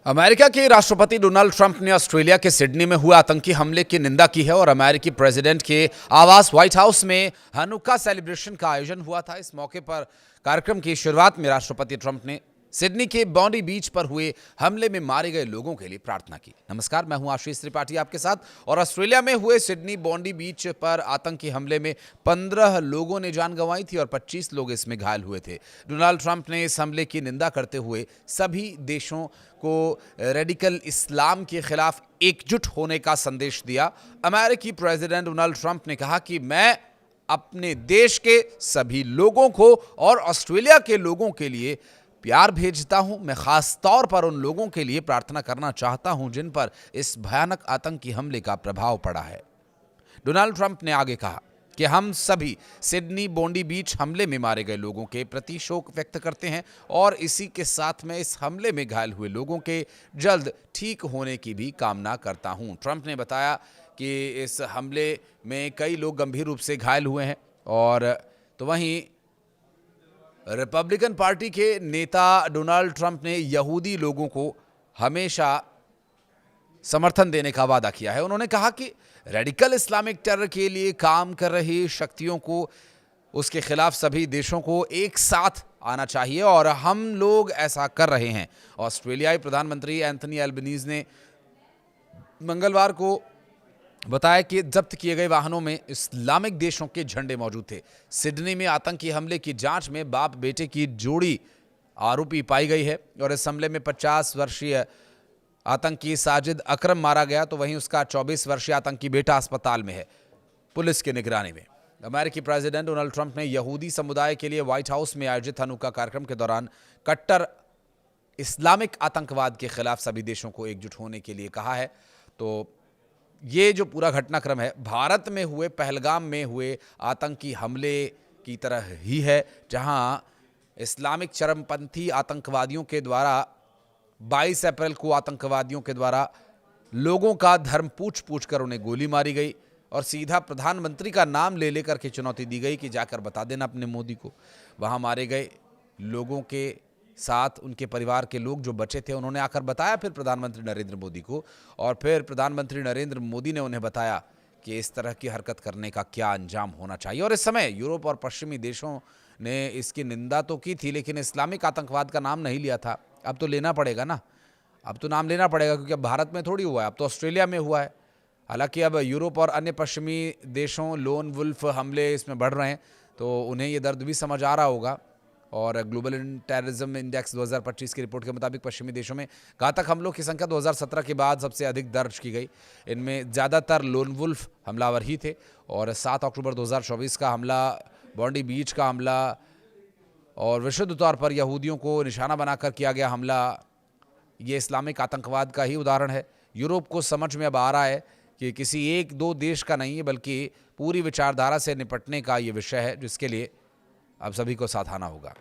America के राष्ट्रपति Donald Trump ने ऑस्ट्रेलिया के सिडनी में हुए आतंकी हमले की निंदा की है और अमेरिकी प्रेसिडेंट के आवास व्हाइट हाउस में हनुक्का सेलिब्रेशन का आयोजन हुआ था। इस मौके पर कार्यक्रम की शुरुआत में राष्ट्रपति ट्रंप ने सिडनी के बॉन्डी बीच पर हुए हमले में मारे गए लोगों के लिए प्रार्थना की। नमस्कार, मैं हूं आशीष त्रिपाठी आपके साथ। और ऑस्ट्रेलिया में हुए सिडनी बॉन्डी बीच पर आतंकी हमले में 15 लोगों ने जान गंवाई थी और 25 लोग इसमें घायल हुए थे। डोनाल्ड ट्रंप ने इस हमले की निंदा करते हुए सभी देशों को रेडिकल इस्लाम के खिलाफ एकजुट होने का संदेश दिया। अमेरिकी प्रेसिडेंट डोनाल्ड ट्रंप ने कहा कि मैं अपने देश के सभी लोगों को और ऑस्ट्रेलिया के लोगों के लिए प्यार भेजता हूं। मैं खास तौर पर उन लोगों के लिए प्रार्थना करना चाहता हूं जिन पर इस भयानक आतंकी हमले का प्रभाव पड़ा है। डोनाल्ड ट्रंप ने आगे कहा कि हम सभी सिडनी बॉन्डी बीच हमले में मारे गए लोगों के प्रति शोक व्यक्त करते हैं और इसी के साथ में इस हमले में घायल हुए लोगों के जल्द ठीक होने की भी कामना करता हूं। ट्रंप ने बताया कि इस हमले में कई लोग गंभीर रूप से घायल हुए हैं। और तो वहीं रिपब्लिकन पार्टी के नेता डोनाल्ड ट्रंप ने यहूदी लोगों को हमेशा समर्थन देने का वादा किया है। उन्होंने कहा कि रेडिकल इस्लामिक टेरर के लिए काम कर रही शक्तियों को उसके खिलाफ सभी देशों को एक साथ आना चाहिए और हम लोग ऐसा कर रहे हैं। ऑस्ट्रेलियाई प्रधानमंत्री एंथनी एल्बनीज ने मंगलवार को बताया कि जब्त किए गए वाहनों में इस्लामिक देशों के झंडे मौजूद थे। सिडनी में आतंकी हमले की जांच में बाप बेटे की जोड़ी आरोपी पाई गई है और इस हमले में 50 वर्षीय आतंकी साजिद अकरम मारा गया, तो वहीं उसका 24 वर्षीय आतंकी बेटा अस्पताल में है, पुलिस की निगरानी में। अमेरिकी प्रेसिडेंट डोनाल्ड ट्रंप ने यहूदी समुदाय के लिए व्हाइट हाउस में आयोजित हनुक्का कार्यक्रम के दौरान कट्टर इस्लामिक आतंकवाद के खिलाफ सभी देशों को एकजुट होने के लिए कहा है। तो ये जो पूरा घटनाक्रम है भारत में हुए पहलगाम में हुए आतंकी हमले की तरह ही है, जहां इस्लामिक चरमपंथी आतंकवादियों के द्वारा 22 अप्रैल को आतंकवादियों के द्वारा लोगों का धर्म पूछ कर उन्हें गोली मारी गई और सीधा प्रधानमंत्री का नाम ले लेकर के चुनौती दी गई कि जाकर बता देना अपने मोदी को। वहां मारे गए लोगों के साथ उनके परिवार के लोग जो बचे थे उन्होंने आकर बताया फिर प्रधानमंत्री नरेंद्र मोदी को, और फिर प्रधानमंत्री नरेंद्र मोदी ने उन्हें बताया कि इस तरह की हरकत करने का क्या अंजाम होना चाहिए। और इस समय यूरोप और पश्चिमी देशों ने इसकी निंदा तो की थी, लेकिन इस्लामिक आतंकवाद का नाम नहीं लिया था। अब तो लेना पड़ेगा ना, अब तो नाम लेना पड़ेगा, क्योंकि अब भारत में थोड़ी हुआ है, अब तो ऑस्ट्रेलिया में हुआ है। हालांकि अब यूरोप और अन्य पश्चिमी देशों लोन वुल्फ हमले इसमें बढ़ रहे हैं, तो उन्हें ये दर्द भी समझ आ रहा होगा। और ग्लोबल टेररिज्म इंडेक्स 2025 की रिपोर्ट के मुताबिक पश्चिमी देशों में घातक हमलों की संख्या 2017 के बाद सबसे अधिक दर्ज की गई। इनमें ज़्यादातर लोन वुल्फ हमलावर ही थे। और 7 अक्टूबर 2024 का हमला, बॉन्डी बीच का हमला और विशुद्ध तौर पर यहूदियों को निशाना बनाकर किया गया हमला, ये इस्लामिक आतंकवाद का ही उदाहरण है। यूरोप को समझ में अब आ रहा है कि किसी एक दो देश का नहीं है, बल्कि पूरी विचारधारा से निपटने का ये विषय है, जिसके लिए अब सभी को साथ आना होगा।